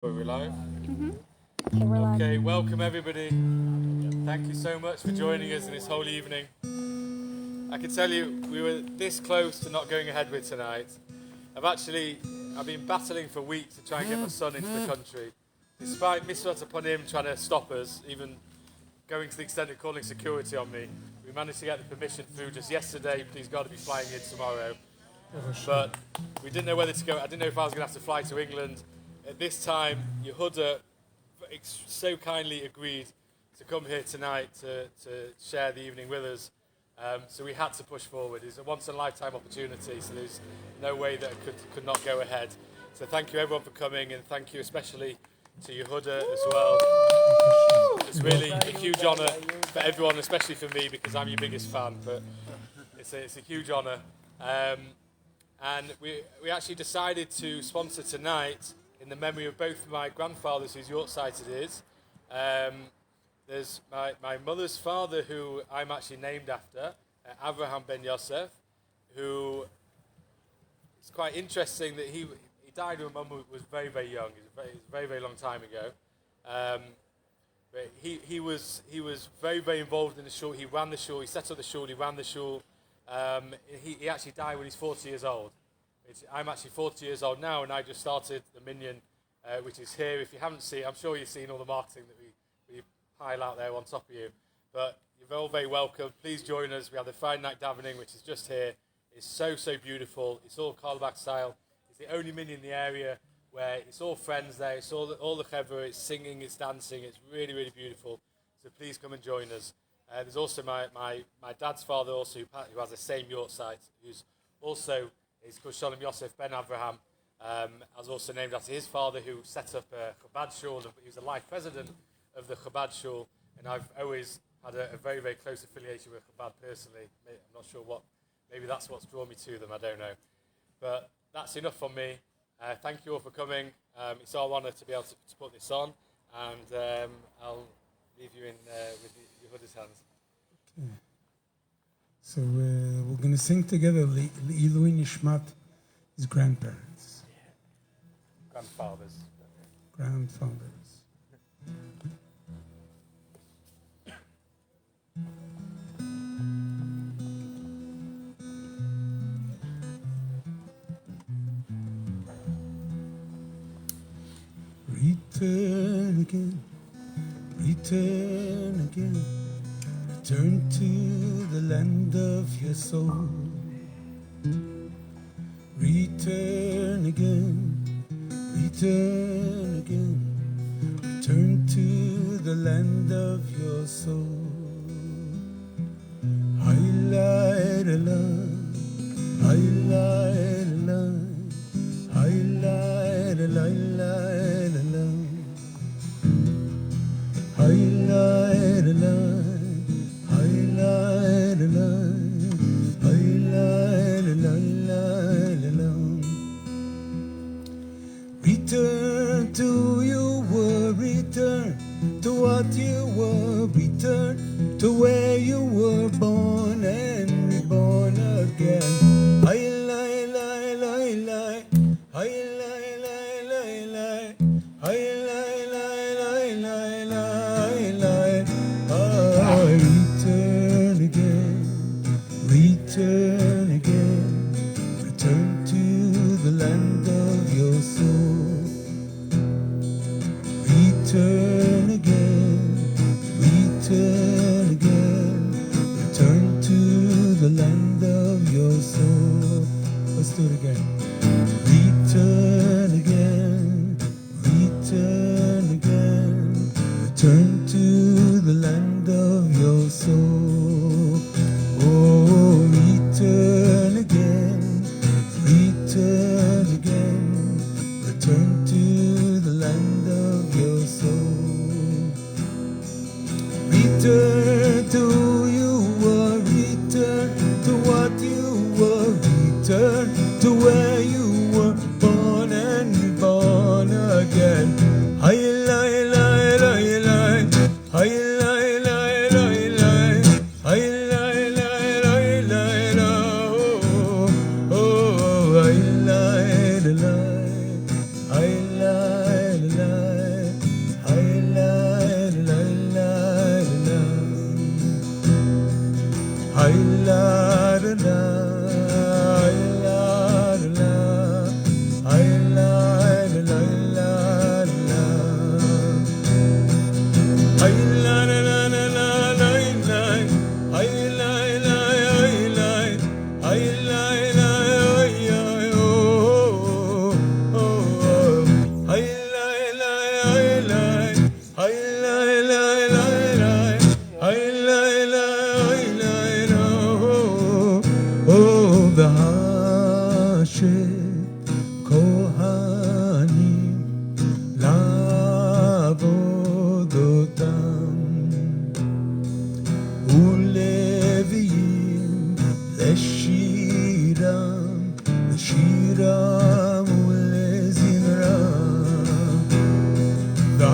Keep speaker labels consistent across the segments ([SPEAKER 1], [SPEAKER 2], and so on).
[SPEAKER 1] Are we live?
[SPEAKER 2] Okay, we're live.
[SPEAKER 1] Okay, welcome everybody. Thank you so much for joining us in this whole evening. I can tell you, we were this close to not going ahead with tonight. I've been battling for weeks to try and get my son into the country. Despite missiles upon him trying to stop us, even going to the extent of calling security on me, we managed to get the permission through just yesterday. He's got to be flying in tomorrow. But we didn't know whether to go. I didn't know if I was going to have to fly to England. At this time, Yehudah so kindly agreed to come here tonight to share the evening with us. So we had to push forward. It's a once-in-a-lifetime opportunity, so there's no way that it could not go ahead. So thank you everyone for coming, and thank you especially to Yehudah as well. It's really a huge honour for everyone, especially for me, because I'm your biggest fan, but it's a huge honour. And we actually decided to sponsor tonight in the memory of both my grandfathers, whose York-sighted is. There's my mother's father, who I'm actually named after, Avraham ben Yosef, who it's quite interesting that he died when Mum was very, very young. It was a very, very long time ago. But he was very, very involved in the shul. He ran the shul. He set up the shul. He ran the shul. He actually died when he's 40 years old. I'm actually 40 years old now, and I just started the Minyan, which is here. If you haven't seen, I'm sure you've seen all the marketing that we pile out there on top of you. But you're all very welcome. Please join us. We have the Friday night davening, which is just here. It's so beautiful. It's all Carlebach style. It's the only Minyan in the area where it's all friends there. It's all the chevra. It's singing. It's dancing. It's really, really beautiful. So please come and join us. There's also my dad's father also who has the same York site, who's also. He's called Shalom Yosef ben Avraham. I was also named after his father, who set up a Chabad shul. He was the life president of the Chabad shul, and I've always had a very, very close affiliation with Chabad personally. I'm not sure what. Maybe that's what's drawn me to them. I don't know. But that's enough from me. Thank you all for coming. It's our honour to be able to put this on, and I'll leave you in with Yehudah's hands.
[SPEAKER 3] Okay. So we're going to sing together L'ilui Nishmat, his grandparents.
[SPEAKER 1] Grandfathers.
[SPEAKER 3] Return again, return again. Return to the land of your soul. Return again, return again. Return to the land of your soul. Highlight a love, highlight a love, highlight a love, highlight a love. Return to you were, return to what you were, return to where you were born and reborn again. Return again, return again, return to the land of your soul. Return again, return again, return to the land of your soul. Let's do it again. Return again, return.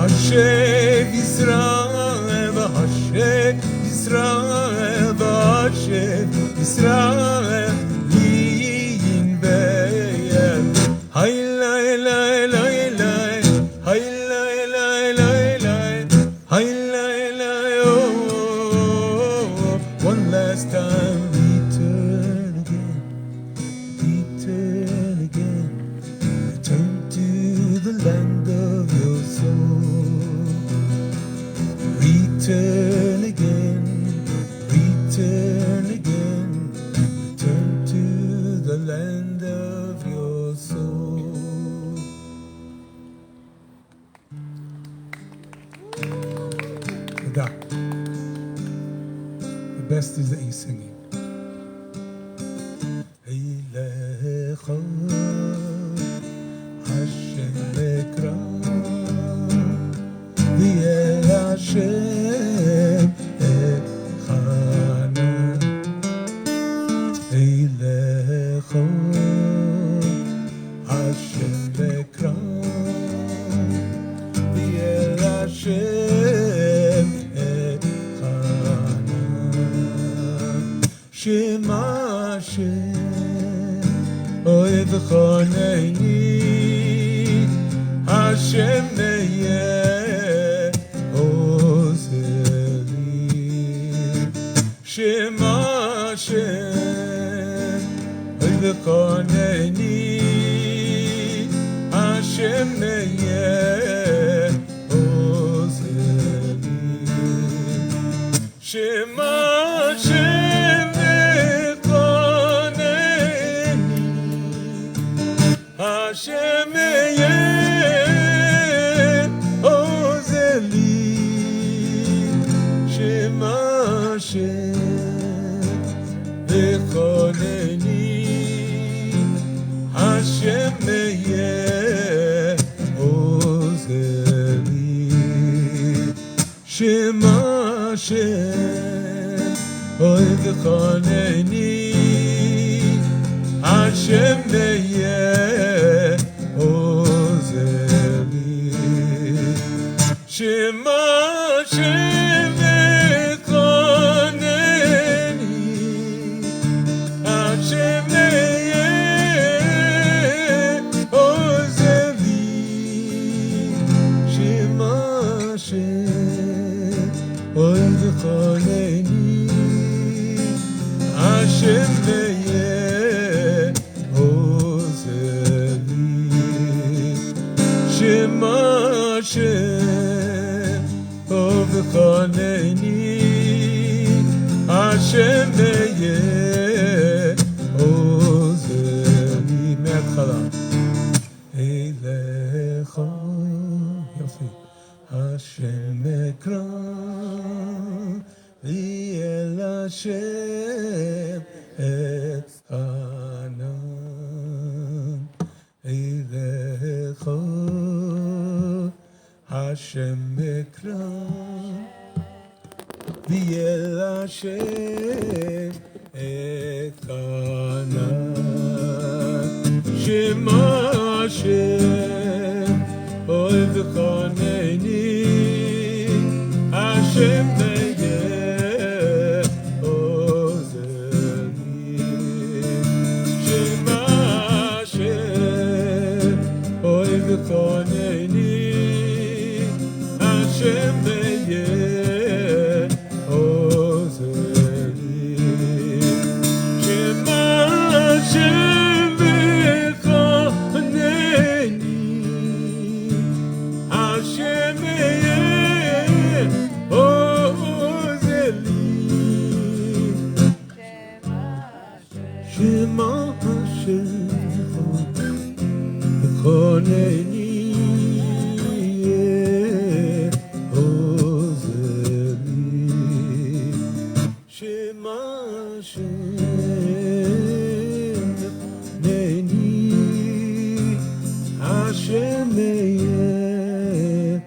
[SPEAKER 3] Hashem Yisrael, Hashem Yisrael, Hashem Yisrael, Liyin Veyel. Haylay, lay, lay, lay, haylay, lay, lay, lay, haylay, lay, oh, one last time, return again, return again, return to the land of your soul. Return again, return again, return to the land of your soul. Yehudah. The best is that he's singing. Eilecha Hashem Ekra V'yeh Hashem Echana Eilecha Hashem Ekra V'yeh Hashem Echana Shema Hashem Oev Choneini Hashem Meyeh Ozeli Shema Hashem Oev Choneini Hashem Meyeh Ozeli Shema Hashem Hashem Yeh Ozeli Shema Hashem V'choneni Hashem Yeh Ozeli Shema Hashem V'choneni Hashem Yeh Ozeli Shema Hashem V'choneni Hashem Yeh Ozeli Shema Hashem V'choneni Hashem Yeh Shema Hashem V'choneni Hashem Yeh Ozeli מההתחלה אליך יופי השם אקרא ואל השם אענן אליך Hashem Ekra V'yel Hashem Ekana Shema Hashem Oev V'choneni Hashem Yeh Ozeli Shema Hashem Oev V'choneni Hashem Yeh Ozeli Shema Hashem V'choneni Hashem Yeh Ozeli Shema Hashem V'choneni Hashem Yeh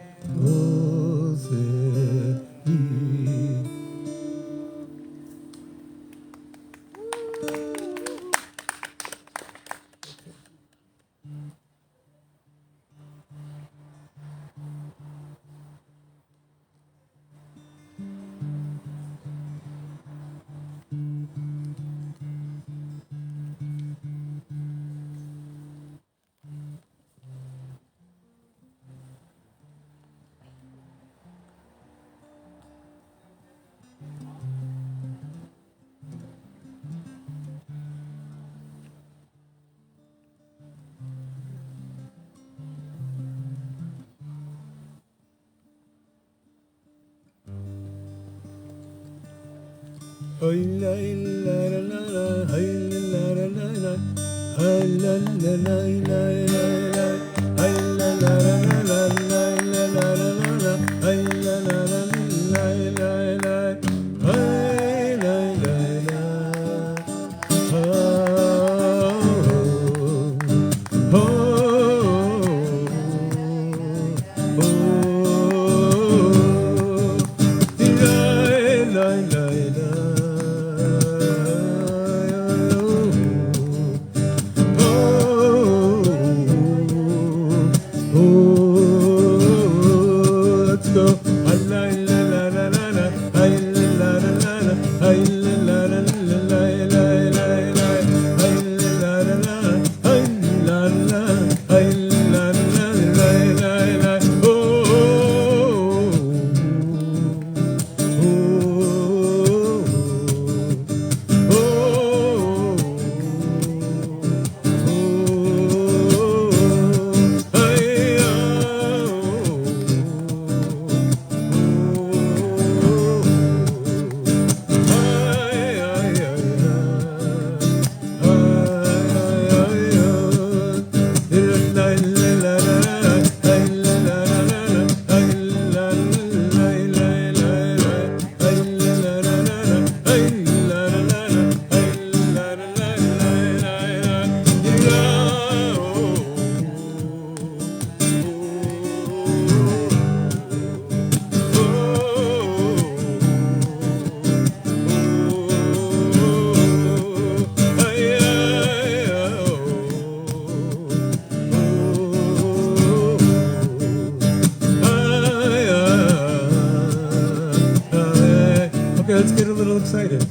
[SPEAKER 3] Let's get a little excited.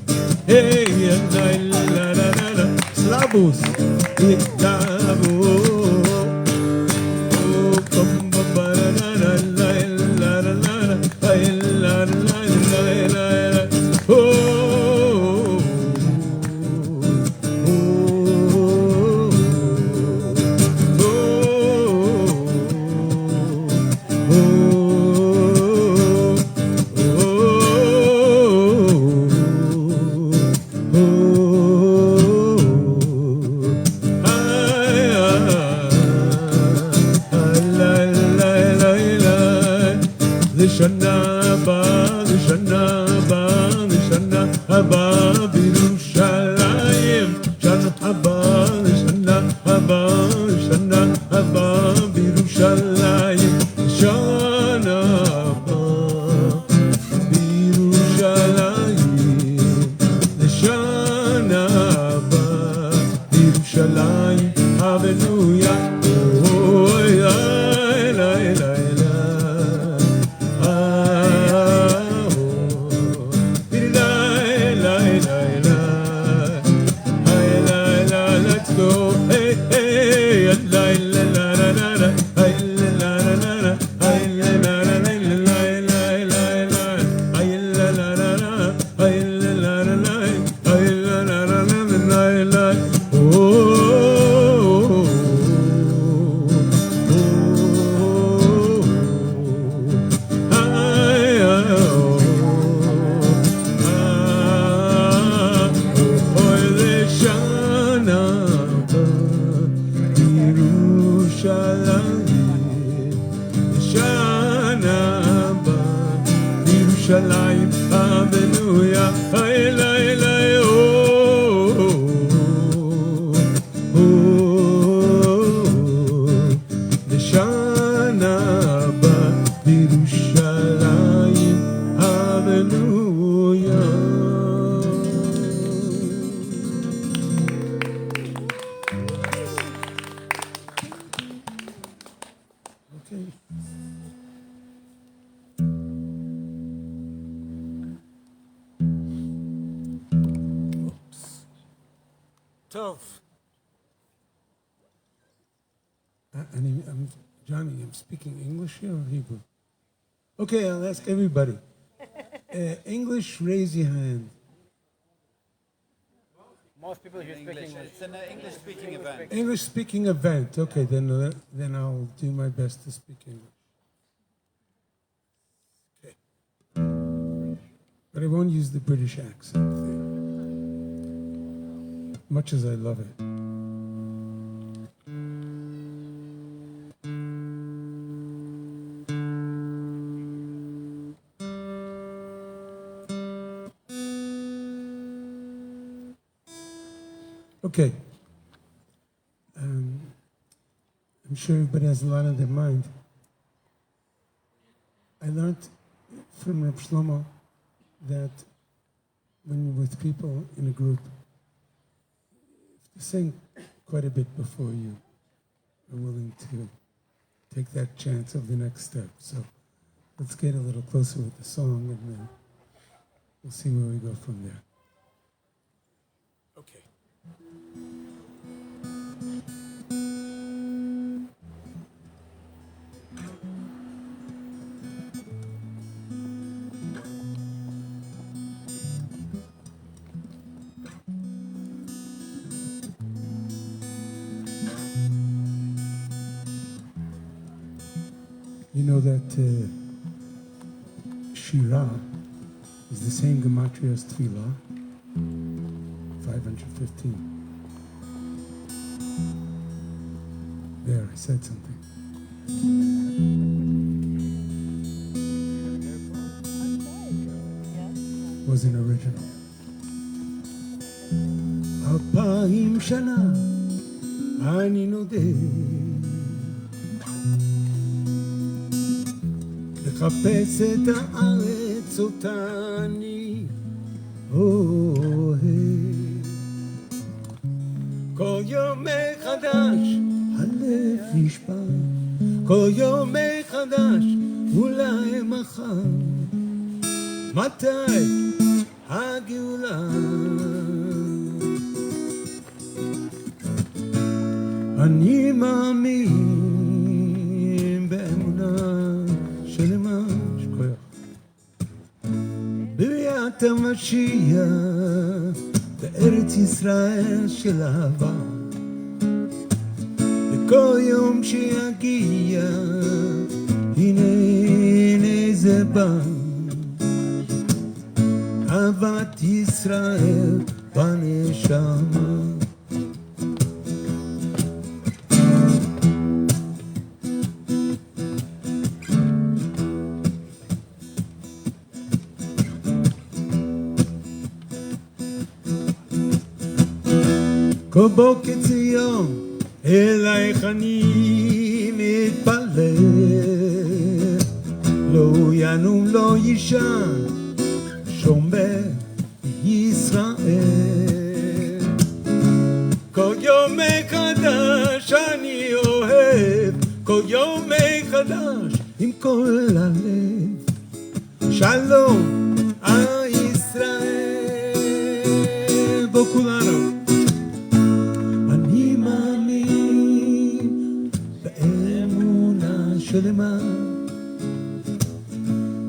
[SPEAKER 3] Hey, Slavus, Johnny, I'm speaking English here or Hebrew? Okay, I'll ask everybody. English, raise your hand.
[SPEAKER 4] Most people here speak English. It's an English-speaking event.
[SPEAKER 3] English-speaking event. Okay, then I'll do my best to speak English. Okay. But I won't use the British accent thing. much as I love it. Okay. I'm sure everybody has a lot on their mind. I learned from Reb Shlomo that when you're with people in a group, you sing quite a bit before you are willing to take that chance of the next step. So let's get a little closer with the song, and then we'll see where we go from there. Okay. You know that Shiur is the same gematria as Tefillah, 515. There, I said something. Wasn't original. Alpaim shana, ani nodeh. לחפש את הארץ אותה אני אוהב. כל יום מחדש הלב נשבר, כל יום מחדש אולי מחר. מתי הגאולה? אני מאמין באמונה שלמה שכוח בביאת המשיח בארץ ישראל של אהבה. וכל יום שיגיע הנה הנה זה בא, אהבת ישראל בנשמה. כל בוקר ציון אלייך אני מתפלל, לא ינום לא יישן שומר ישראל. כל יום מחדש אני אוהב, כל יום מחדש עם כל הלב. שלום ישראל. בוא כולנו שלמה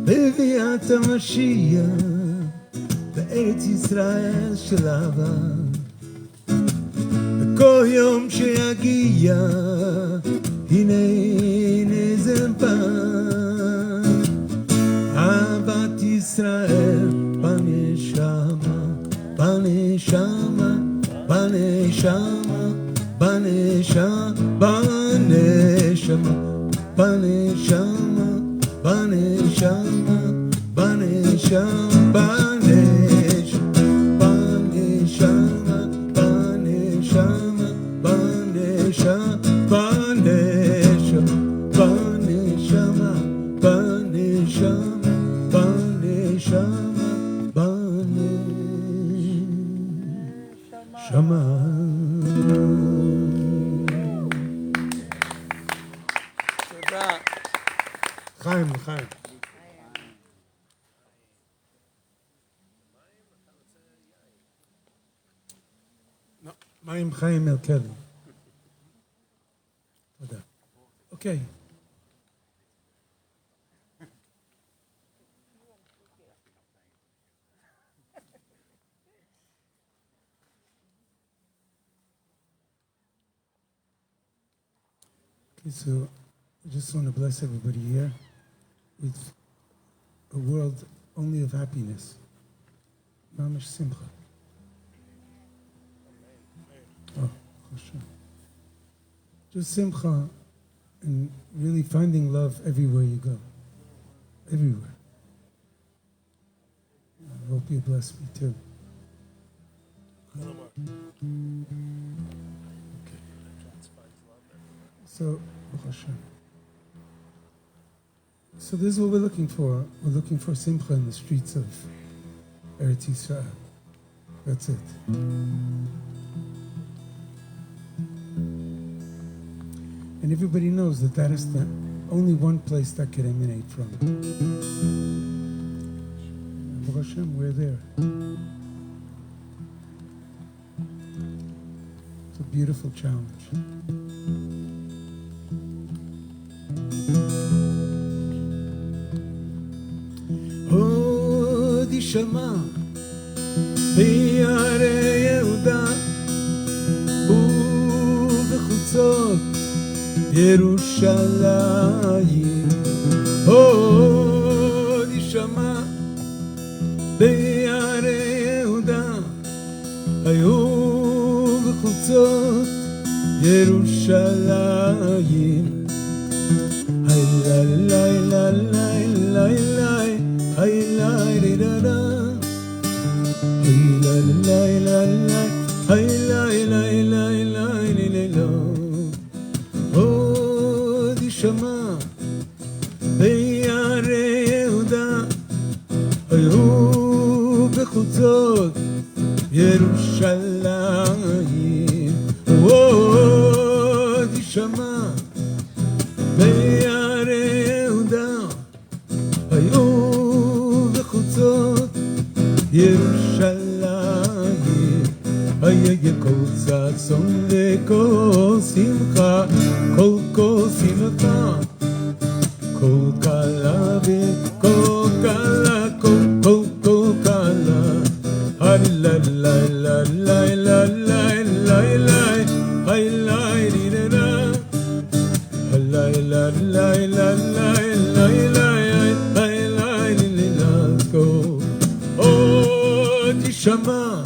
[SPEAKER 3] בביאת המשיח בארץ ישראל של אהבה. וכל יום שיגיע הנה הנה זה בא, אהבת ישראל בנשמה, בנשמה, בנשמה, בנשמה, בנשמה, Baneshama, Baneshama, Baneshama, Baneshama, Baneshama, Baneshama, Baneshama, Baneshama, Baneshama, Baneshama, Baneshama. חיים, חיים. מה עם חיים אלקלי? תודה. אוקיי. Okay, so I just want to bless everybody here with a world only of happiness. Mamash Simcha. Oh, Hashem. Just simcha and really finding love everywhere you go. Everywhere. I hope you bless me too. So, Hashem. So this is what we're looking for. We're looking for simcha in the streets of Eretz Yisrael. That's it. And everybody knows that that is the only one place that can emanate from. Baruch Hashem, we're there. It's a beautiful challenge. עוד יישמע ביערי יהודה ובחוצות ירושלים. עוד יישמע ביערי יהודה היו בחוצות ירושלים. היי ליי ליי ליי ליי ליי היי ליי ליי עוד יישמע ביערי יהודה היו בחוצות ירושלים. עוד יישמע ביערי יהודה היו בחוצות ירושלים. היה כל ששון וכל שמחה, כל שמחה, כל כלה וכל כלה, כל כלה. הלילה לילה לילה לילה לילה לילה הלילה לילה לילה לילה. עוד יישמע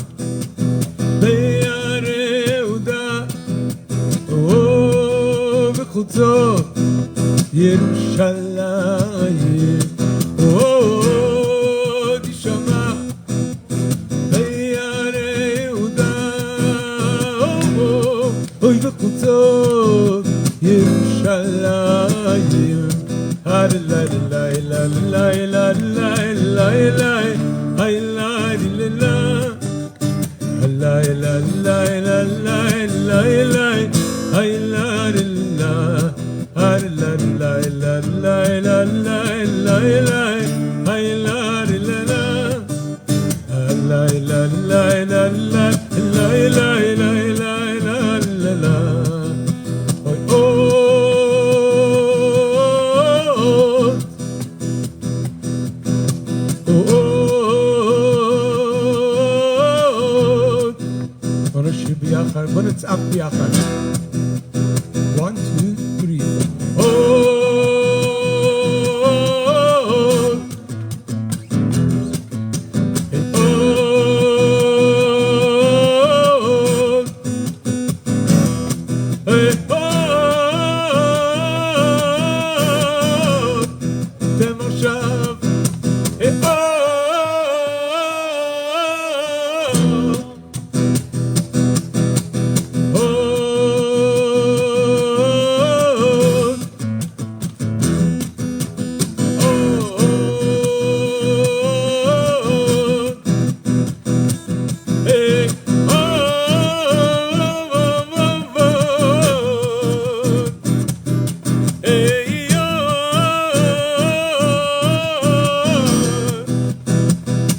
[SPEAKER 3] ביערי יהודה ובחוצות ירושלים. עוד יישמע ביערי יהודה ובחוצות ירושלים. הלילה לילה לילה לילה לילה לילה לילה בוא נצעק ביחד. 1, 2, 3.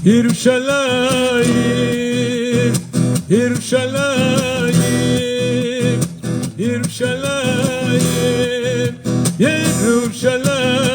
[SPEAKER 3] ירושלים, ירושלים, ירושלים, ירושלים.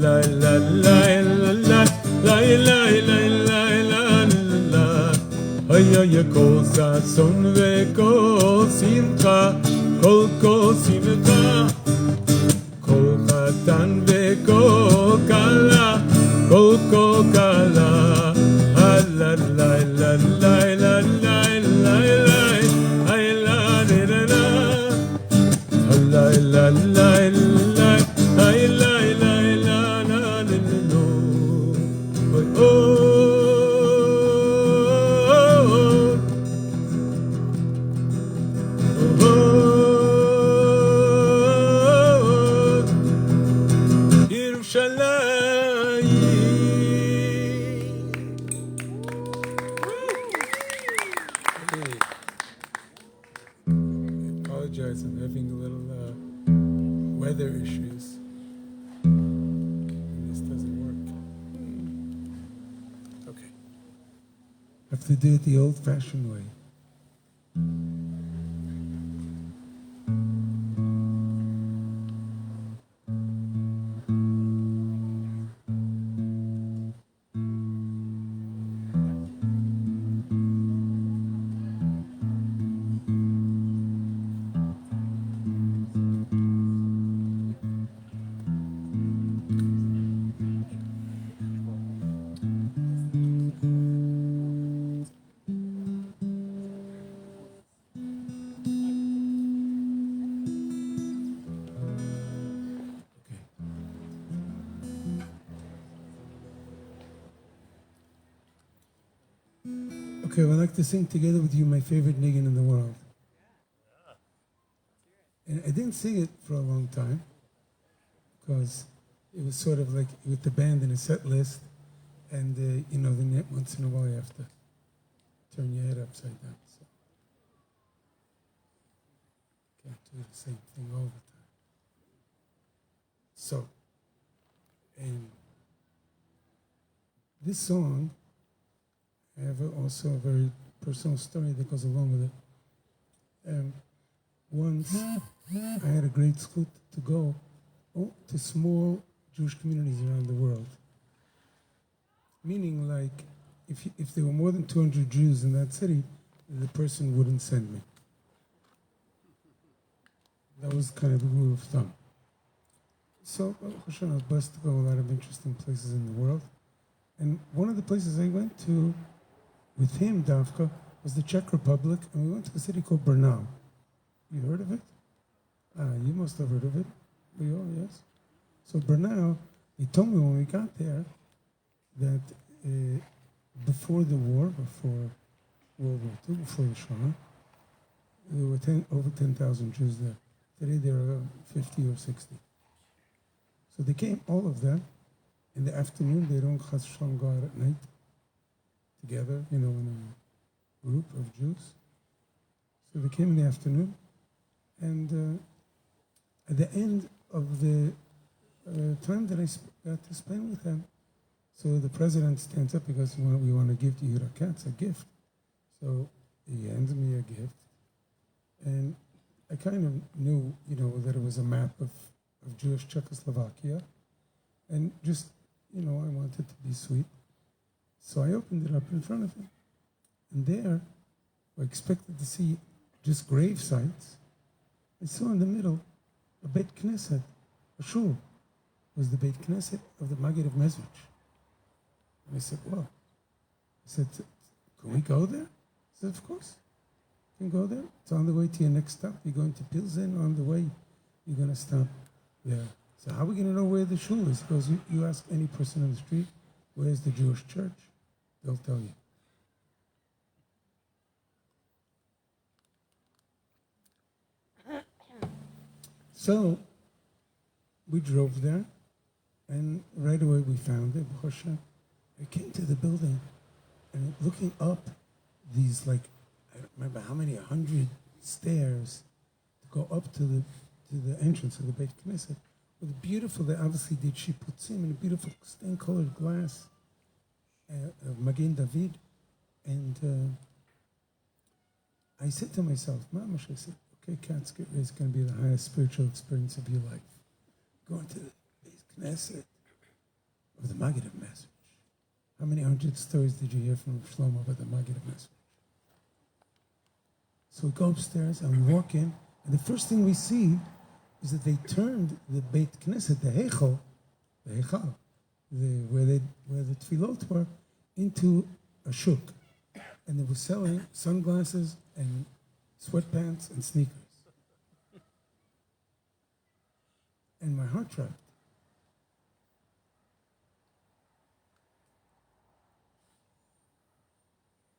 [SPEAKER 3] la la la la la la la la la la. Hay kol sason ve kol simcha, kol simcha, kol chatan ve kol kala, kol kala. La la la la la la la la. Ay la la la. La la la la. Ay la la la la la. Oh. I'm having a little weather issues. This doesn't work. Okay. Have to do it the old-fashioned way. Okay, I'd like to sing together with you my favorite niggin in the world. And I didn't sing it for a long time because it was sort of like with the band in a set list, and then once in a while you have to turn your head upside down. So can't do the same thing all the time. So, and this song, I have also a very personal story that goes along with it. Once I had a great school to go to small Jewish communities around the world. Meaning, like, if there were more than 200 Jews in that city, the person wouldn't send me. That was kind of the rule of thumb. So, I was blessed to go a lot of interesting places in the world. And one of the places I went to with him, Davka, was the Czech Republic, and we went to a city called Brno. You heard of it? You must have heard of it. We all, yes. So Brno, he told me when we got there that before the war, before World War II, before the Shoah, there were over 10,000 Jews there. Today there are 50 or 60. So they came, all of them, in the afternoon. They don't Chas Shalom go out at night together, in a group of Jews. So they came in the afternoon, and at the end of the time that I got to spend with them, so the president stands up because we want to give to Yehudah Katz a gift. So he hands me a gift, and I kind of knew, that it was a map of Jewish Czechoslovakia, and just, I wanted to be sweet. So I opened it up in front of him. And there, I expected to see just grave sites. I saw in the middle a Beit Knesset, a shul. It was the Beit Knesset of the Maggid of Mezrich. And I said, well, I said, can we go there? I said, of course. You can go there. It's on the way to your next stop. You're going to Pilsen. On the way, you're going to stop there. So how are we going to know where the shul is? Because you ask any person on the street, where's the Jewish church? They'll tell you. So we drove there, and right away we found it. I came to the building, and looking up these, I don't remember how many, 100 stairs to go up to the entrance of the Beit Knesset. With beautiful, they obviously did shiputzim in a beautiful stain-colored glass of Magen David. And I said to myself, Mamash, I said, okay, Katz, it's going to be the highest spiritual experience of your life. Going to the Beit Knesset, of the Maggid message. How many hundred stories did you hear from Shlomo about the Maggid message? So we go upstairs and we walk in, and the first thing we see is that they turned the Beit Knesset, the Heichal, where the tefillot were, into a shuk. And they were selling sunglasses and sweatpants and sneakers. And my heart dropped.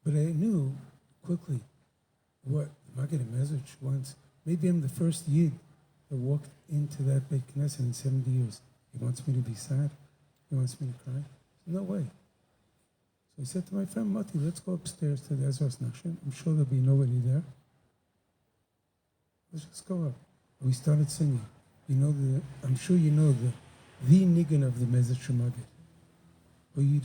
[SPEAKER 3] But I knew quickly what Maggid message wants. Maybe I'm the first Yid that walked into that Beit Knesset in 70 years. He wants me to be sad. He wants me to cry. No way. So I said to my friend Mati, let's go upstairs to the Ezras Nachshon. I'm sure there'll be nobody there. Let's just go up. And we started singing. I'm sure you know the nigun of the Mezet Shemagid. We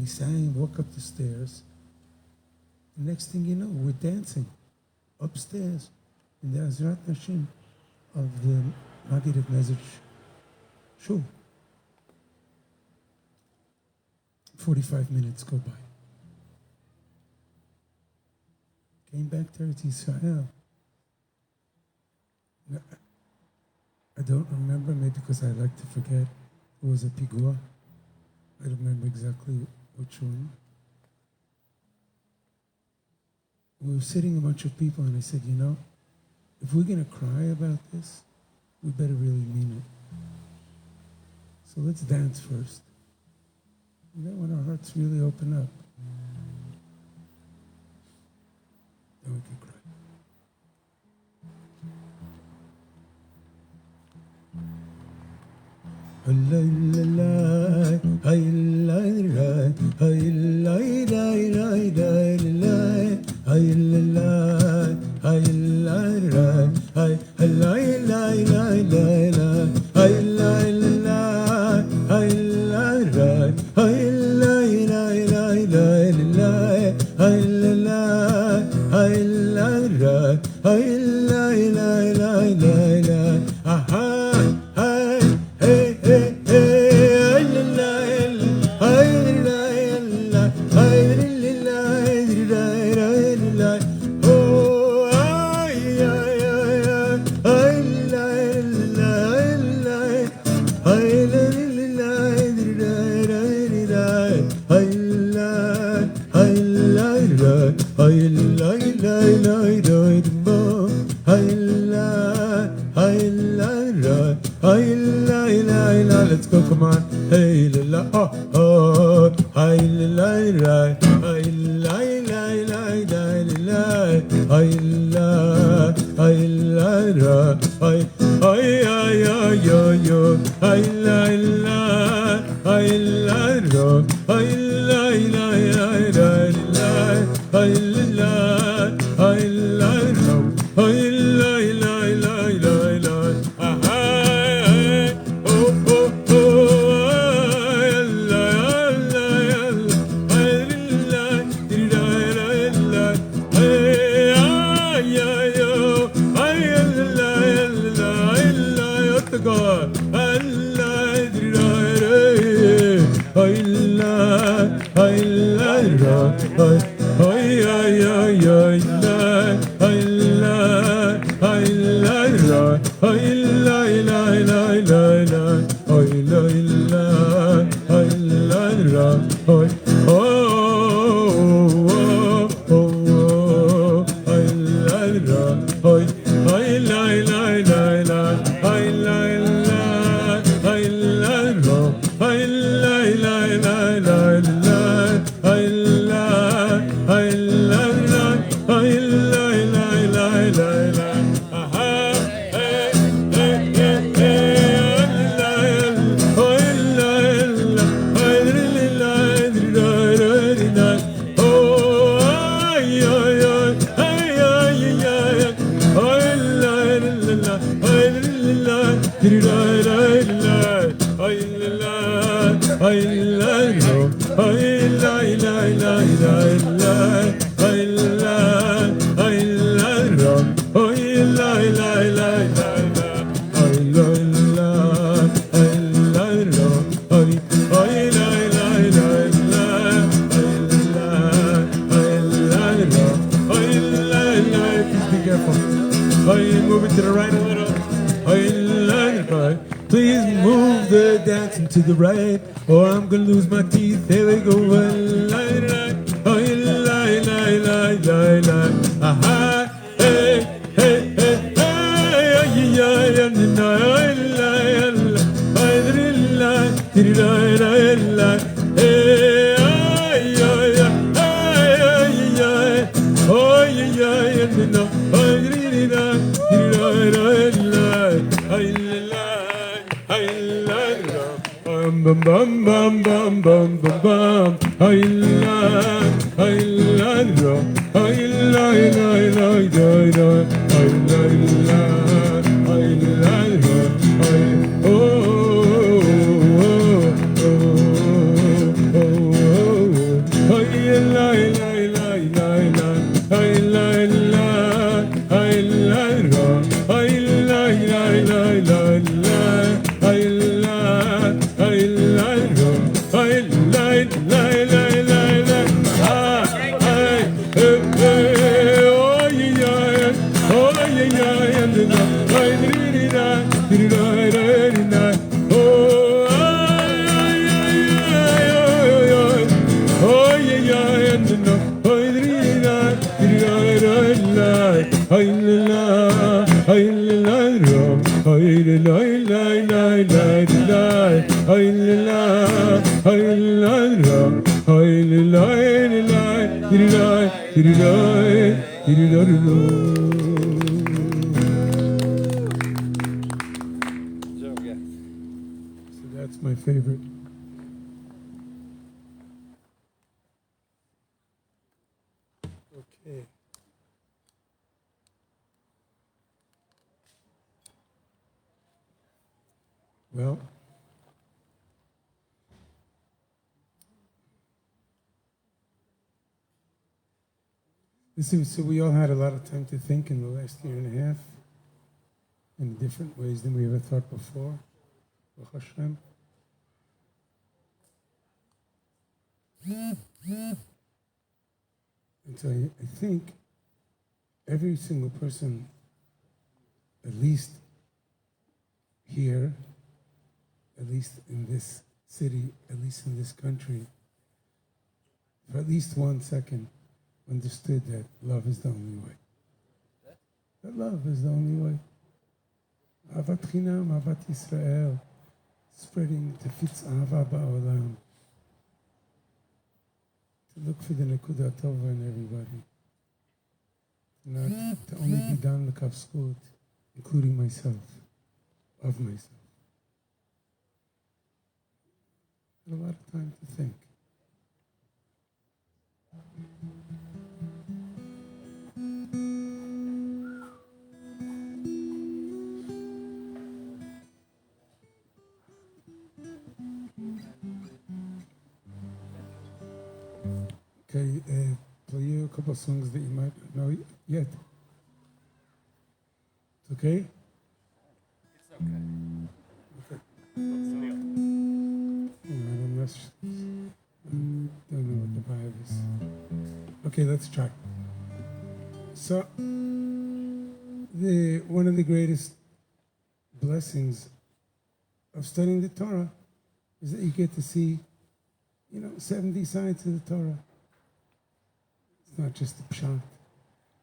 [SPEAKER 3] sang, walk up the stairs. The next thing you know, we're dancing upstairs in the Ezrat Nashim of the Maggid message shul. 45 minutes go by. Came back to Eretz Yisrael. I don't remember, maybe because I like to forget. It was a pigua. I don't remember exactly which one. We were sitting a bunch of people, and I said, if we're going to cry about this, we better really mean it. So let's dance first. And then when our hearts really open up, then we can cry. Let's go, come on. Hey, la la, oh, oh. Hey, la la, hey, la la, la la, hey, la, hey, la la, hey, hey, hey, hey, hey, la la, hey, la la, hey, la la, hey, la, hey, la, hey, la, careful. Move it to the right a little. Please move the dancing to the right, or I'm gonna lose my teeth. There we go. Aha, hey, hey, hey, bum bum bum bum bum bum bum. So that's my favorite. Okay. Well, so we all had a lot of time to think in the last year and a half in different ways than we ever thought before. Baruch Hashem. And so I think every single person, at least here, at least in this city, at least in this country, for at least 1 second, understood that love is the only way. That love is the only way. Ahavat Chinam, Ahavat Yisrael, spreading Tefitz Ahava Ba'olam. To look for the Nekuda Tova in everybody. Not to only be done the Kavskut, including myself, of myself. A lot of time to think. Okay, play you a couple of songs that you might not know yet. It's okay?
[SPEAKER 1] It's okay.
[SPEAKER 3] Okay. I don't know what the vibe is. Okay, let's try. So, one of the greatest blessings of studying the Torah is that you get to see, 70 sides of the Torah. It's not just the pshat,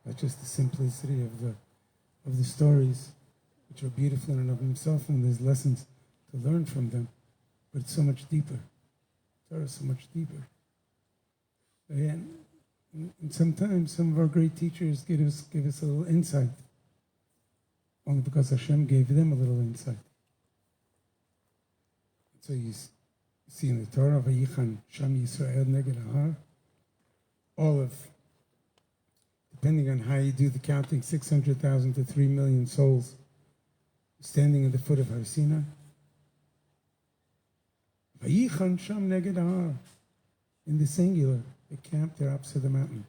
[SPEAKER 3] not just the simplicity of the stories, which are beautiful in and of themselves, and there's lessons to learn from them, but it's so much deeper. Torah is so much deeper. And sometimes some of our great teachers give us a little insight, only because Hashem gave them a little insight. So you see in the Torah, Vayichan Sham Yisrael Neged Ahar, all of, depending on how you do the counting, 600,000 to 3 million souls standing at the foot of Har Sinai. Vayichan Sham Neged Ahar, in the singular, they camped there opposite the mountain.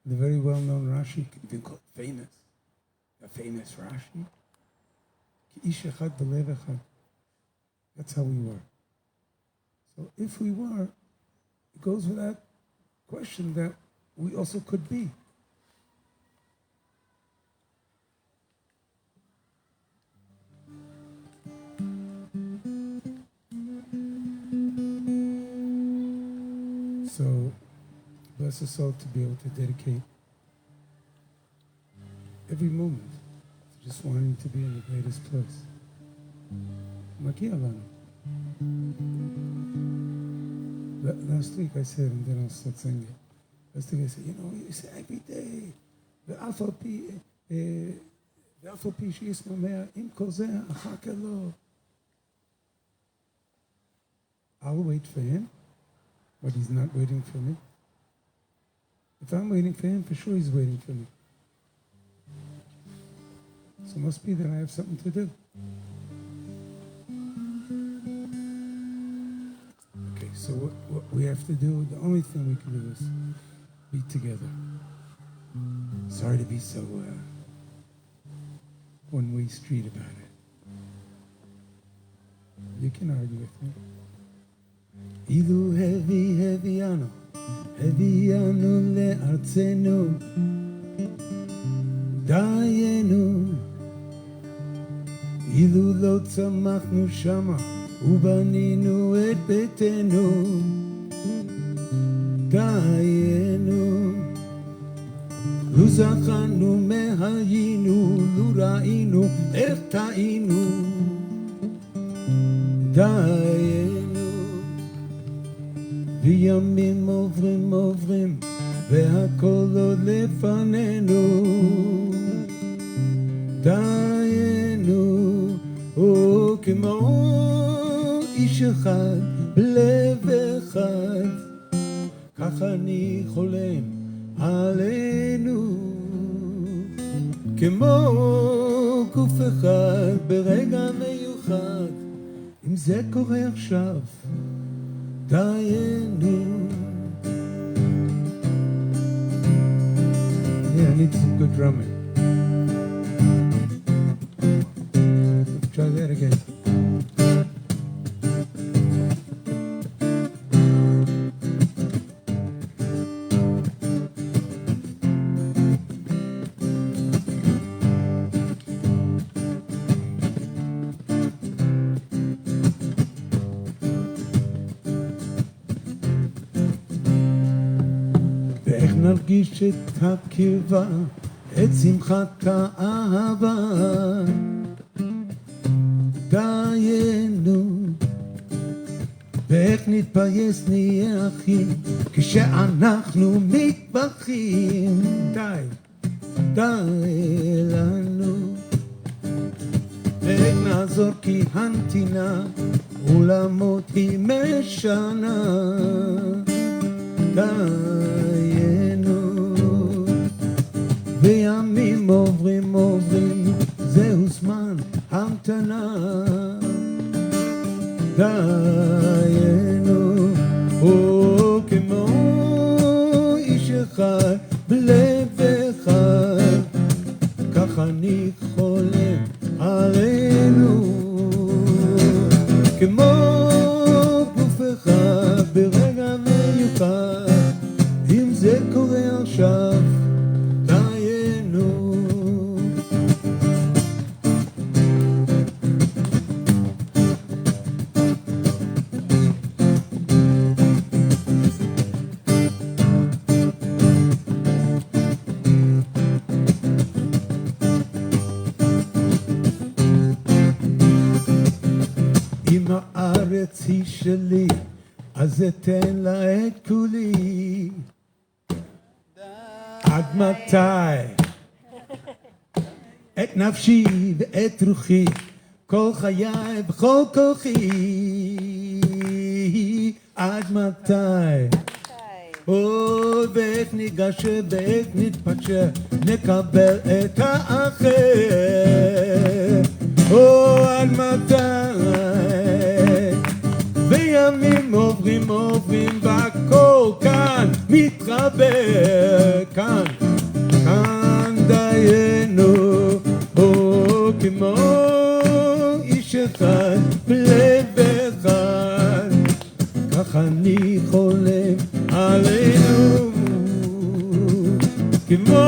[SPEAKER 3] The very well-known Rashi, even called famous, a famous Rashi. Ki ish echad b'lev echad. That's how we were. So if we were, it goes without question that we also could be. So, bless us all to be able to dedicate every moment to just wanting to be in the greatest place. Magia lanu. Last week I said, and then I'll start singing. Last week I said, you say every day, ואף על פי שישמע עם כל זה, אחר כך לא. I'll wait for him, but he's not waiting for me. If I'm waiting for him, for sure he's waiting for me. So it must be that I have something to do. Okay, so what we have to do, the only thing we can do is be together. Sorry to be so one-way street about it. You can argue with me. Ilu hevianu le'artzenu, dayenu. Ilu lo tzamachnu shama, ubaninu et betenu, dayenu. לו זכרנו מהיינו, לו ראינו איך טעינו, דיינו. וימים עוברים, והכל עוד לפנינו, דיינו. כמו איש אחד, בלב אחד, כך אני חולם עלינו, כמו גוף אחד ברגע מיוחד. אם זה קורה עכשיו, דיינו. Yeah, I need some good drumming. Let's try that again. נרגיש את הקרבה, את שמחת האהבה, דיינו. ואיך נתפייס נהיה אחים כשאנחנו מתבכים, די לנו. ואיך נעזור כי הנתינה עולמות היא משנה, דיינו. וימים עוברים, זהו זמן המתנה, דיינו. כמו איש אחד בלב אחד, כך אני חולם עלינו, כמו גוף אחד ברגע מיוחד. אם זה קורה עכשיו, דיינו. אם הארץ היא שלי, אז אתן לה את כולי. עד מתי? את נפשי ואת רוחי, כל חיי בכל כוחי. עד מתי? ואיך ניגש ואיך נתפשר, נקבל את האחר. עד מתי? וימים עוברים, והכל כאן מתחבר, כאן דיינו. כמו איש אחד בלב אחד, כך אני חולם עלינו, כמו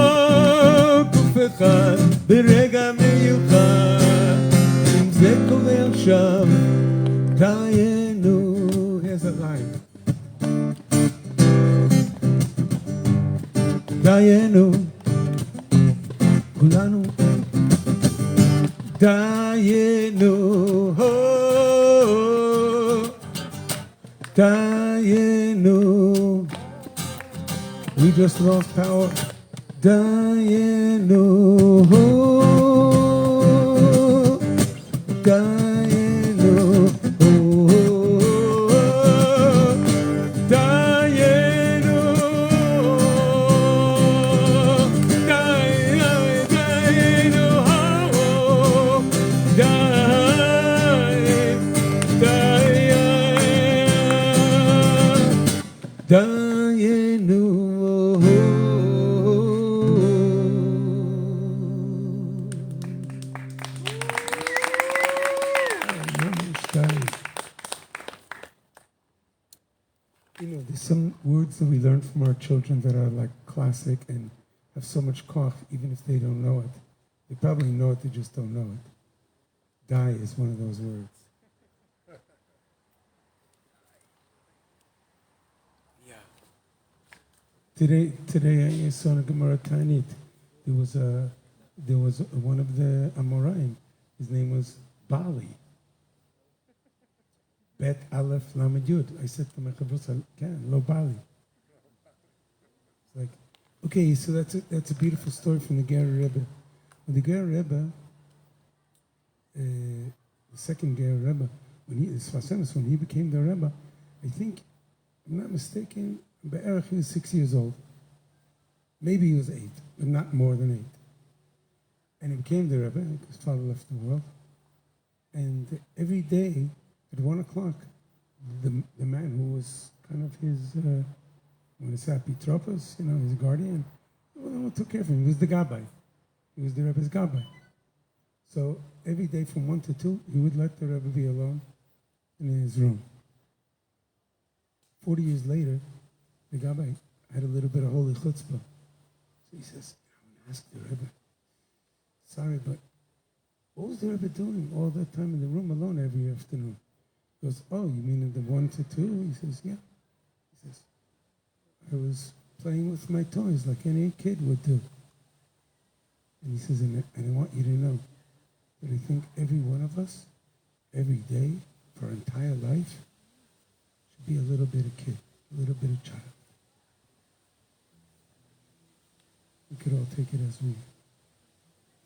[SPEAKER 3] גוף אחד ברגע מיוחד. אם זה קורה עכשיו, דיינו. Here's a line. כולנו דיינו, דיינו. We just lost power. דיינו, דיינו, דיינו, You know, there's some words that we learn from our children that are like classic and have so much koch, even if they don't know it. They probably know it, they just don't know it. Die is one of those words. Today I saw in Gemara Tanit. There was one of the Amoraim. His name was Bali. Bet Aleph Lamed Yud. I said to my chavos, Lo Bali. It's like, okay, so that's a beautiful story from the Ger Rebbe. When the Ger Rebbe, the second Ger Rebbe, when he became the Rebbe, I think, if I'm not mistaken, Be'erach he was 6 years old. Maybe he was 8, but not more than 8. And he became the Rebbe, his father left the world. And every day, at 1 o'clock, the man who was kind of his, when it's Apitropos, his guardian, took care of him. He was the Gabbai. He was the Rebbe's Gabbai. So every day from 1 to 2, he would let the Rebbe be alone in his room. 40 years later, the Gabbai had a little bit of holy chutzpah. So he says, I'm going to ask the Rebbe, sorry, but what was the Rebbe doing all that time in the room alone every afternoon? He goes, oh, you mean in the 1 to 2? He says, yeah. He says, I was playing with my toys like any kid would do. And he says, and I want you to know that I think every one of us, every day, for our entire life, should be a little bit of kid, a little bit of child. We could all take it as we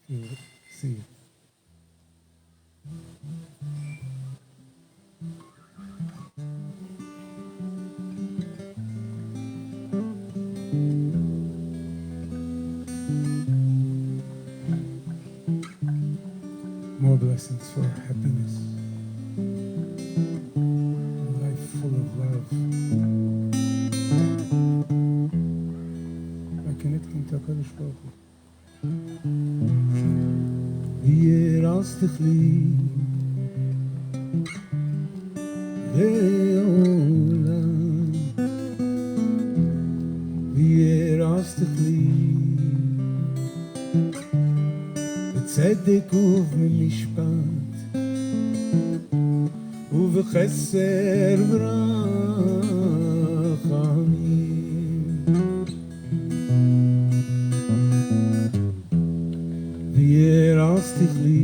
[SPEAKER 3] feel it, see it. More blessings for happiness. A life full of love. By connecting to HaKadosh Baruch Hu. V'yerastich לעולם וירשתך לי בצדק ובמשפט ובחסר ורחמים וירשתך לי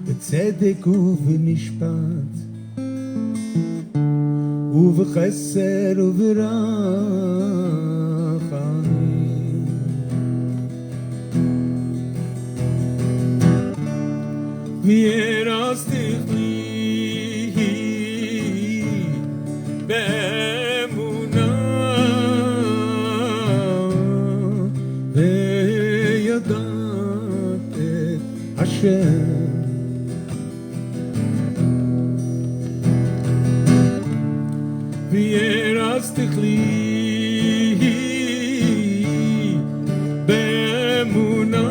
[SPEAKER 3] בצדק ובמשפט ובחסר וברחמים וירשתך לי באמונה וידעת את השם וירשתך לי באמונה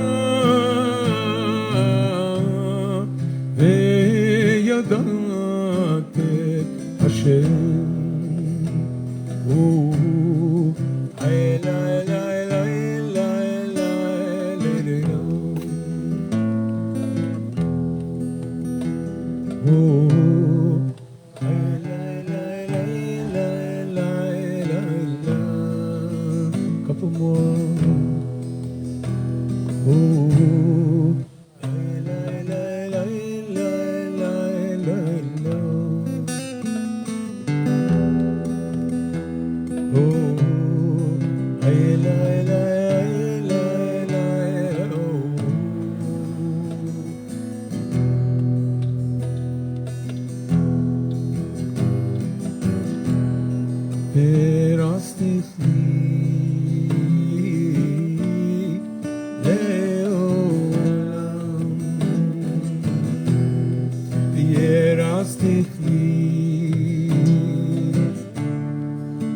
[SPEAKER 3] וידעת את השם Couple more.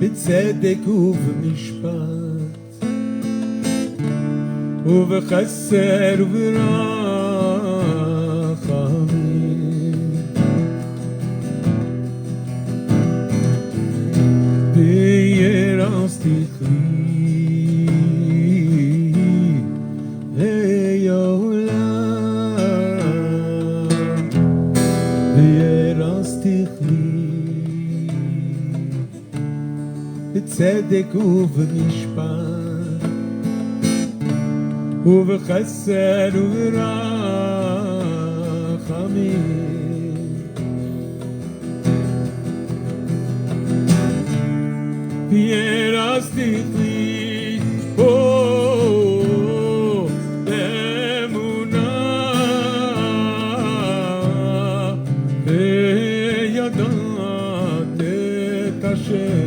[SPEAKER 3] בצדק ובמשפט ובחסר וברחמים בירסתיך לי לעולם בירסתיך לי בצדק ובמשפט ובחסד וברחמים וירסתיך לי באמונה וידעת את השם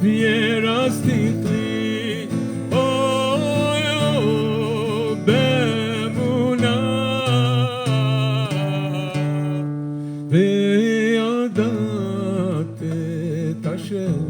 [SPEAKER 3] וירסתיך לי באמונה וידעת את השם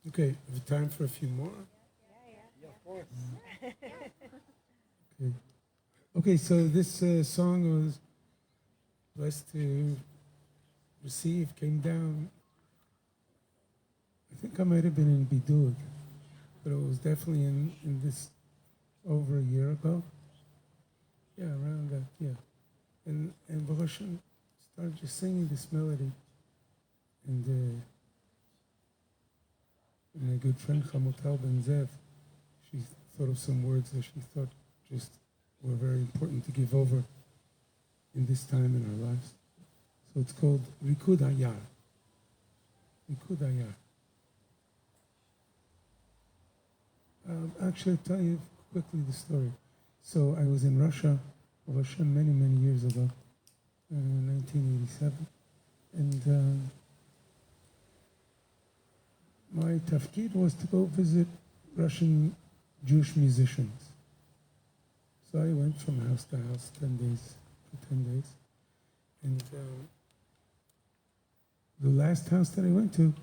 [SPEAKER 3] Okay, we have time for a few more?
[SPEAKER 2] Yeah, of course.
[SPEAKER 3] Okay, so this song was blessed to receive, came down. I think I might have been in Bidud, but it was definitely in this over a year ago. Yeah, around that, yeah. And Baruch Hashem started just singing this melody. And my good friend Chamutal Ben Zev, she thought of some words that she thought just were very important to give over in this time in our lives. So it's called Rikud Hayar. Rikud Hayar. Actually, I'll tell you quickly the story. So I was in Russia, Baruch Hashem, many, many years ago, 1987. And my tafkid was to go visit Russian Jewish musicians. So I went from house to house, 10 days. And the last house that I went to,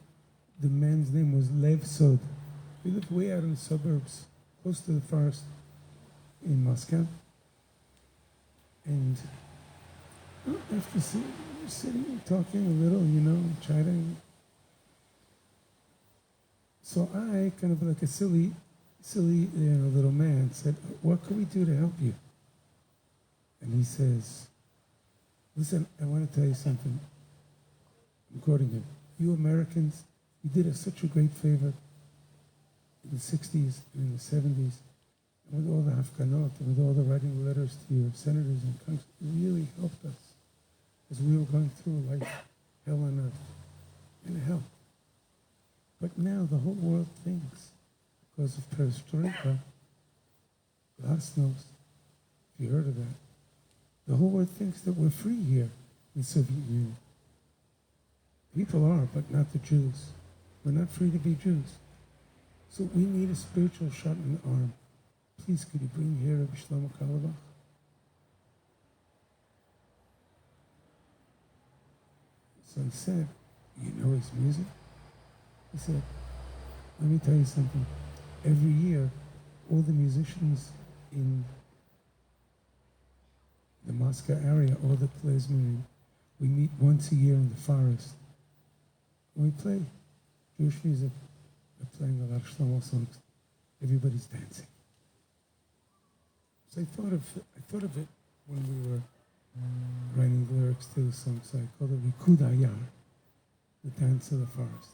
[SPEAKER 3] the man's name was Lev Sod. We lived way out in the suburbs, close to the forest in Moscow. And after sitting and talking a little, chatting, So I, kind of like a silly little man, said, what can we do to help you? And he says, listen, I want to tell you something. I'm quoting him. You Americans, you did us such a great favor in the 60s and in the 70s, and with all the Hafganot, and with all the writing letters to your senators and congress, it really helped us as we were going through life, hell on earth, and it helped. But now the whole world thinks, because of perestroika, glasnost, if you heard of that, the whole world thinks that we're free here in the Soviet Union. People are, but not the Jews. We're not free to be Jews. So we need a spiritual shot in the arm. Please, could you bring here Rabbi Shlomo Carlebach? So he said, you know his music? He said, let me tell you something. Every year, all the musicians in the Moscow area, all the klezmerim, we meet once a year in the forest. And we play Jewish music. We're playing a lot of Shlomo songs. Everybody's dancing. So I thought of it when we were writing the lyrics to the song. So I called it Rikud Ayar, the dance of the forest.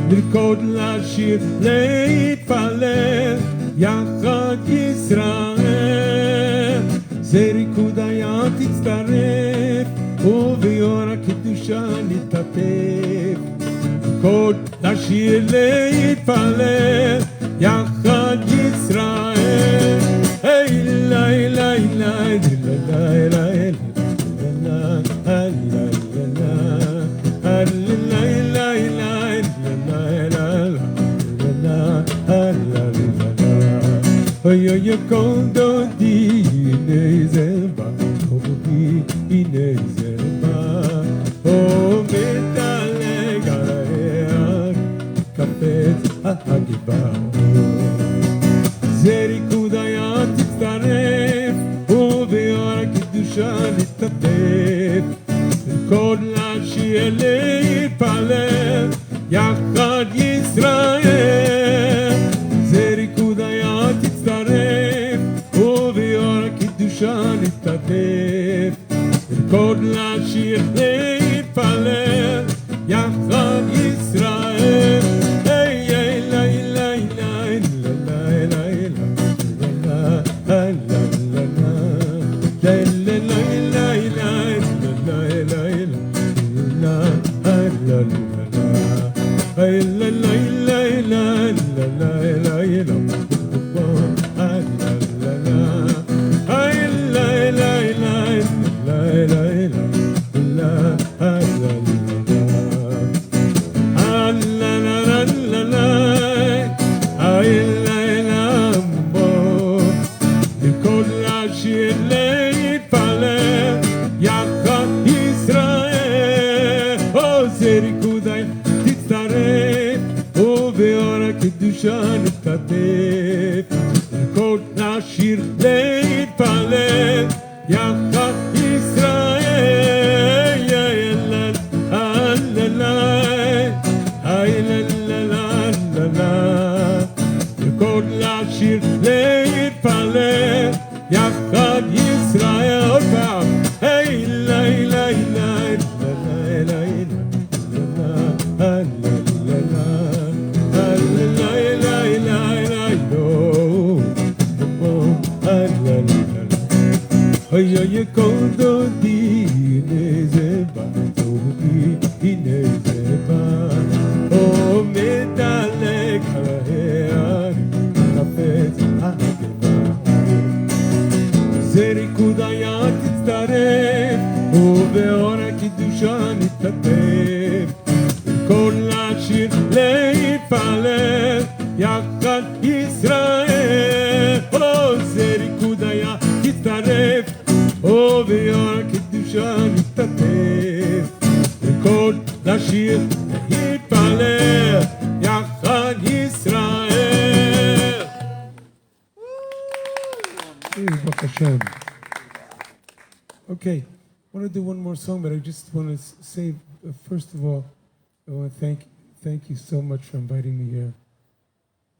[SPEAKER 5] לרקוד, לשיר, להתפלל, יחד ישראל. זה ריקוד היד תצטרף, וביור הקדושה נתעטף. לרקוד, לשיר, להתפלל, יחד ישראל. היי ליי ליי ליי ליי ליי Oye kondo di inezeba, obi inezeba, o metale garaear, kapet ahagibao. Zeri kudayat tzaref, o beor kedusha nitatef, kol lashir leipalel, yachad Yisrael. Zeri kudayat תצטרף, וביור הקדושה נתעטף, לרקוד, לשיר, להתפלל, יחד ישראל. היי היי ליי ליי ליי ליי ליי הקדושה נתעטף, לרקוד, לשיר, להתפלל, יחד ישראל. הנה זה בא, או מדלג על ההרים, חפץ הגבעה. זה ריקוד היד תצטרף, ובאור הקדושה נתעטף, כל לשיר להתפלל, יחד ישראל. זה ריקוד היד תצטרף, ובאור הקדושה נתעטף, כל לשיר להתפלל, יחד ישראל.
[SPEAKER 3] Baruch Hashem. Okay, I want to do one more song, but I just want to say, first of all, I want to thank you so much for inviting me here.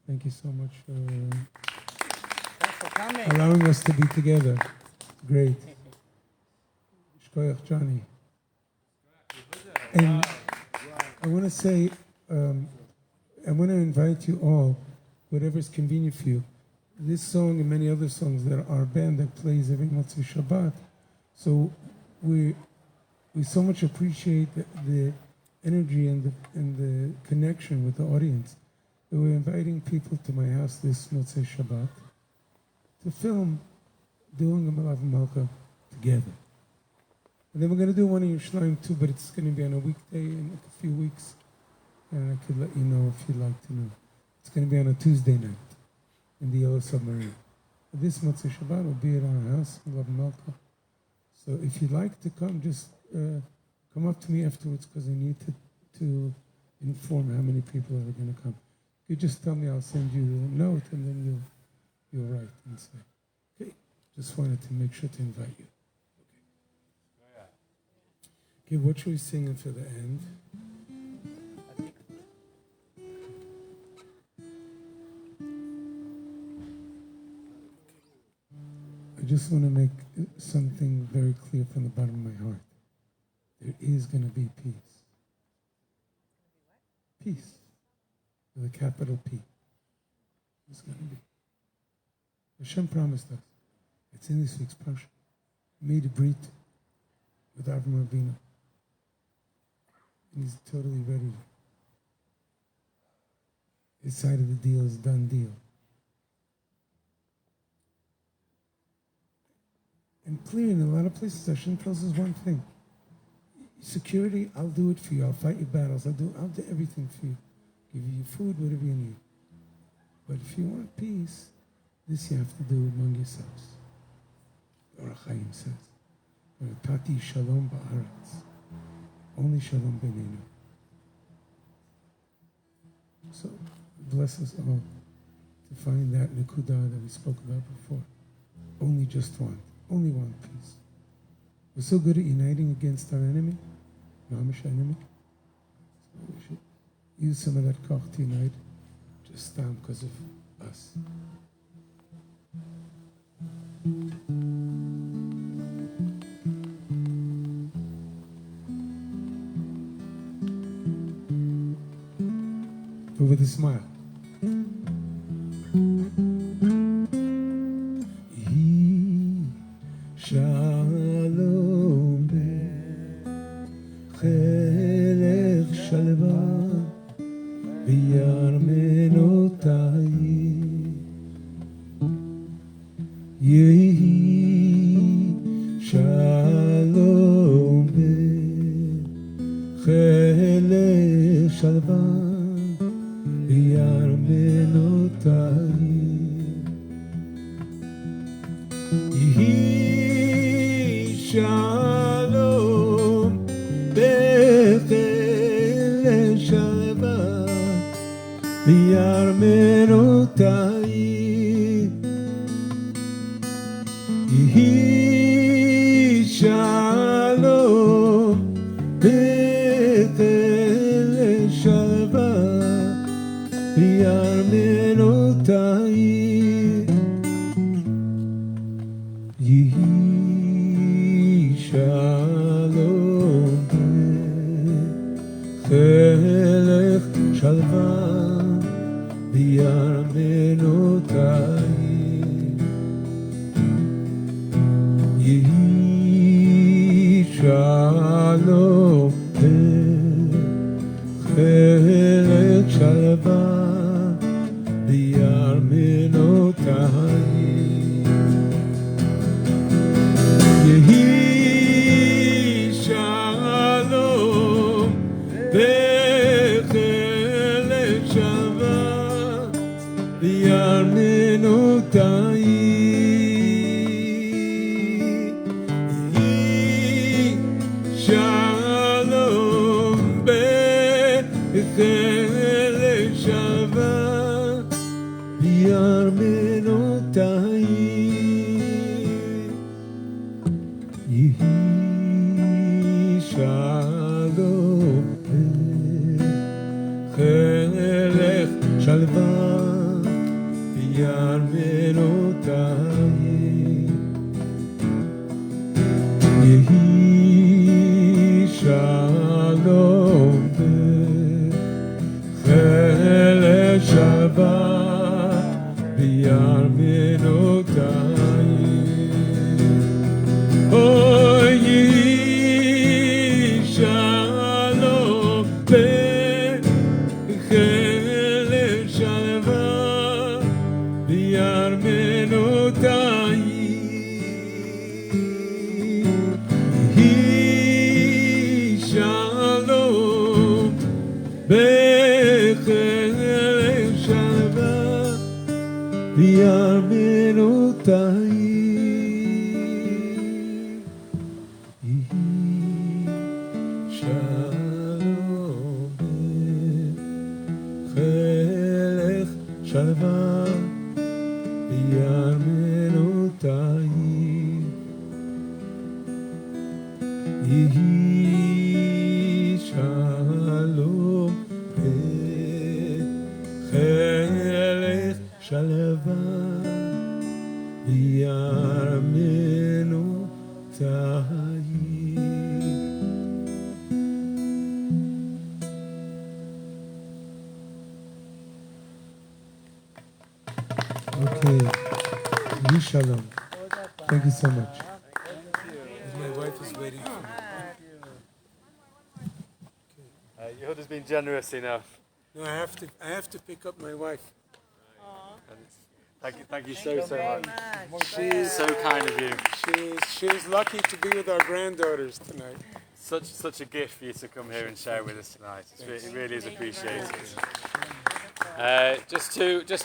[SPEAKER 3] Thank you so much for
[SPEAKER 2] Thanks for coming.
[SPEAKER 3] allowing us to be together. Great. Shkoyach Johnny. And I want to say, I want to invite you all, whatever is convenient for you. This song and many other songs that our band that plays every Motzei Shabbat. So we so much appreciate the energy and the connection with the audience. that we're inviting people to my house this Motzei Shabbat to film doing a Malav Malka together. And then we're going to do one in Yerushalayim too, but it's going to be on a weekday in like a few weeks. And I could let you know if you'd like to know. It's going to be on a Tuesday night in the Yellow Submarine. But this Motzei Shabbat will be at our house, Malav Malka. So if you'd like to come, just come up to me afterwards because I need to inform how many people are going to come. You just tell me, I'll send you the note, and then you'll write and say, okay, just wanted to make sure to invite you. Okay, what should we sing for the end? I just want to make something very clear from the bottom of my heart. There is going to be peace. Peace. With a capital P. It's going to be. Hashem promised us. It's in this week's parsha. He made a brit with Avram Avinu. And he's totally ready. His side of the deal is a done deal. And clearly, in a lot of places, Hashem tells us one thing. Security, I'll do it for you. I'll fight your battles. I'll do everything for you. Give you food, whatever you need. But if you want peace, this you have to do among yourselves. Or Chaim says, Tati shalom ba'aretz. Only shalom b'neinu. So, bless us all to find that nekudah that we spoke about before. Only just one. Only one peace. We're so good at uniting against our enemy, mamish enemy. So we should use some of that koch to unite, just because of us. But with a smile. Shalom bechelech shalva v'yarmenotai yehi shalom bechelech shalva v'yarmenotai Shalom Bethel Shalva V'yarmenotai Yehi Shalom Bethel Shalva V'yarmenotai Yehi Shalom Bechelech Shalva V'yarmenotai Yehi Shalom
[SPEAKER 5] שלווה בארמנותיי. יהי שלום בחלק שבת בארמנותיי. יהי שלום בחלק שבת בארמנותיי. יהי שלום בחלק שלווה בארמנותיי. יהי שלום בחלק שבת בארמנותיי. אוי יהי שלום בחלק שלווה בארמנותיי. יהי שלום בחלק שלווה בארמנותיי. שלווה בארמנותיי. יהי שלום בחלק שלווה בארמנותיי.
[SPEAKER 3] Okay. Yeh Shalom. Thank you so much.
[SPEAKER 5] My wife is waiting for me.
[SPEAKER 1] Yehudah's been generous enough.
[SPEAKER 5] No, I have to pick up my wife.
[SPEAKER 1] Thank you so much.
[SPEAKER 5] She's
[SPEAKER 1] So kind of you.
[SPEAKER 5] she's lucky to be with our granddaughters tonight.
[SPEAKER 1] Such a gift for you to come here and share with us tonight. It really is appreciated. Just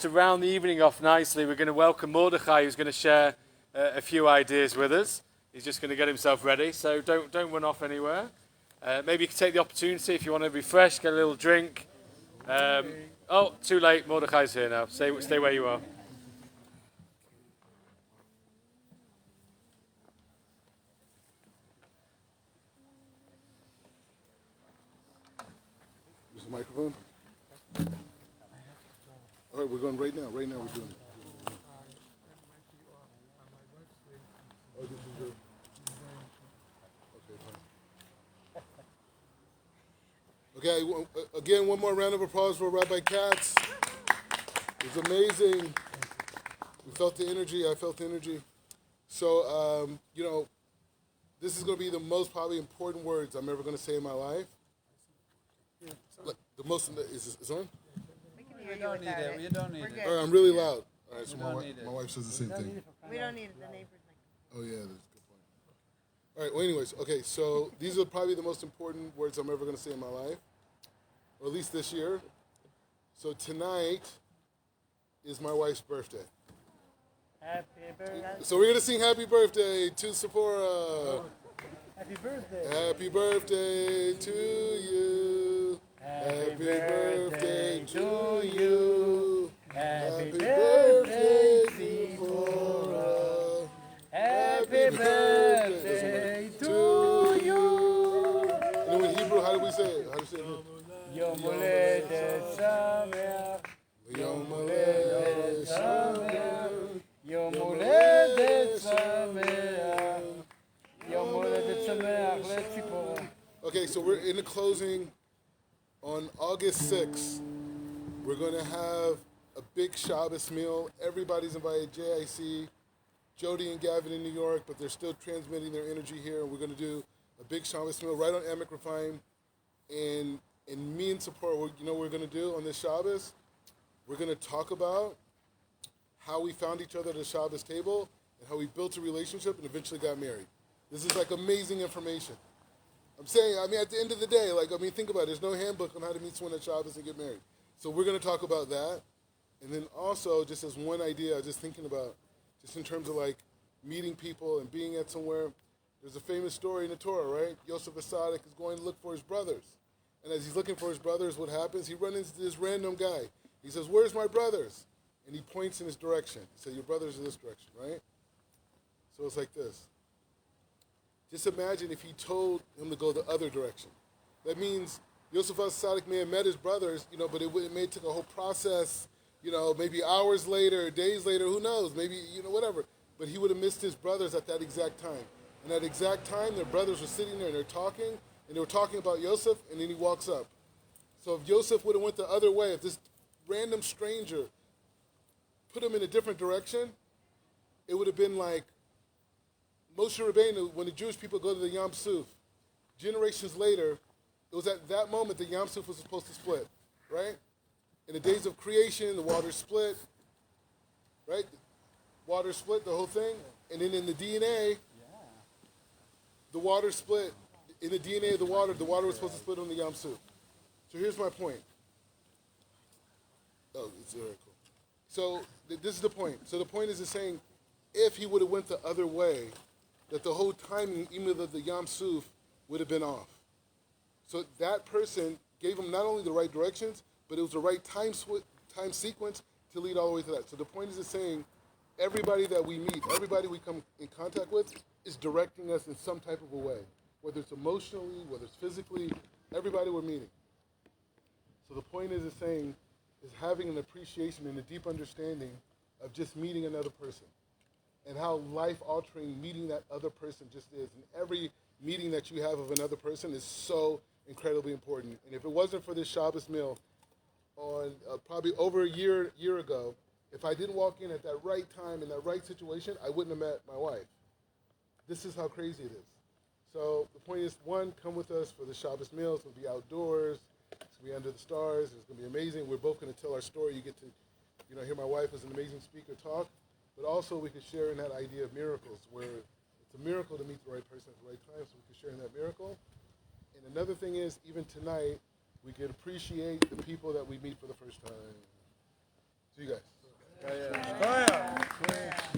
[SPEAKER 1] to round the evening off nicely, we're going to welcome Mordechai, who's going to share a few ideas with us. He's just going to get himself ready, so don't run off anywhere. Maybe you can take the opportunity if you want to refresh, get a little drink. Oh, too late. Mordechai's here now. Stay where you are.
[SPEAKER 6] Is the microphone? All right, we're going right now. Right now we're doing it. Oh, this is your... Okay, fine. Okay, again, one more round of applause for Rabbi Katz. It was amazing. We felt the energy. I felt the energy. So, this is going to be the most probably important words I'm ever going to say in my life. Like, the most, is it on?
[SPEAKER 4] You don't need it. You don't need it.
[SPEAKER 6] All right, I'm really loud. All right, so
[SPEAKER 4] don't need it.
[SPEAKER 6] my wife says the same thing.
[SPEAKER 7] We don't need it. The neighbors like.
[SPEAKER 6] Oh yeah, that's a good point. All right. Well, anyways, okay. So these are probably the most important words I'm ever going to say in my life, or at least this year. So tonight is my wife's birthday.
[SPEAKER 2] Happy birthday.
[SPEAKER 6] So we're gonna sing "Happy Birthday" to Sephora.
[SPEAKER 2] Happy birthday.
[SPEAKER 6] Happy birthday to you. Happy birthday to you.
[SPEAKER 2] Happy birthday, Sephora. Happy birthday to you.
[SPEAKER 6] And then in Hebrew, how do we say it? How do you say it?
[SPEAKER 2] Yom Holedet Sameach.
[SPEAKER 6] Yom Holedet Sameach.
[SPEAKER 2] Yom Holedet Sameach. Yom Holedet Sameach leTzipora.
[SPEAKER 6] Okay, so we're in the closing on August 6th. We're going to have a big Shabbos meal. Everybody's invited. JIC, Jody and Gavin in New York, but they're still transmitting their energy here. And we're going to do a big Shabbos meal right on Emek Refaim And me and support, you know what we're going to do on this Shabbos? We're going to talk about how we found each other at the Shabbos table and how we built a relationship and eventually got married. This is like amazing information. I'm saying, I mean, at the end of the day, like, I mean, think about it. There's no handbook on how to meet someone at Shabbos and get married. So we're going to talk about that. And then also, just as one idea, just thinking about, just in terms of like meeting people and being at somewhere, there's a famous story in the Torah, right? Yosef Asadik is going to look for his brothers. And as he's looking for his brothers, what happens? He runs into this random guy. He says, "Where's my brothers?" And he points in his direction. He said, "Your brothers are this direction," right? So it's like this. Just imagine if he told him to go the other direction. That means Yosef Asadik may have met his brothers, you know, but it may take a whole process, you know, maybe hours later, days later, who knows, maybe, you know, whatever. But he would have missed his brothers at that exact time. And at that exact time, their brothers were sitting there and they're talking, and they were talking about Yosef, and then he walks up. So if Yosef would have went the other way, if this random stranger put him in a different direction, it would have been like Moshe Rabbeinu, when the Jewish people go to the Yam Suf, generations later, it was at that moment that Yam Suf was supposed to split, right? In the days of creation, the water split, right? Water split, the whole thing. And then in the DNA, the water split. In the DNA of the water was supposed to split on the Yam Suf. So here's my point. Oh, it's very cool. So this is the point. So the point is saying, if he would have went the other way, that the whole timing, even of the Yam Suf, would have been off. So that person gave him not only the right directions, but it was the right time sequence to lead all the way to that. So the point is saying, everybody that we meet, everybody we come in contact with, is directing us in some type of a way. Whether it's emotionally, whether it's physically, everybody we're meeting. So the point is saying, is having an appreciation and a deep understanding of just meeting another person. And how life-altering meeting that other person just is. And every meeting that you have of another person is so incredibly important. And if it wasn't for this Shabbos meal, on probably over a year ago, if I didn't walk in at that right time in that right situation, I wouldn't have met my wife. This is how crazy it is. So the point is, one, come with us for the Shabbos meal. It's going to be outdoors. It's going to be under the stars. It's going to be amazing. We're both going to tell our story. You get to, you know, hear my wife as an amazing speaker talk. But also we can share in that idea of miracles, where it's a miracle to meet the right person at the right time, so we can share in that miracle. And another thing is, even tonight, we can appreciate the people that we meet for the first time. See you guys.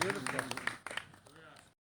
[SPEAKER 2] Beautiful.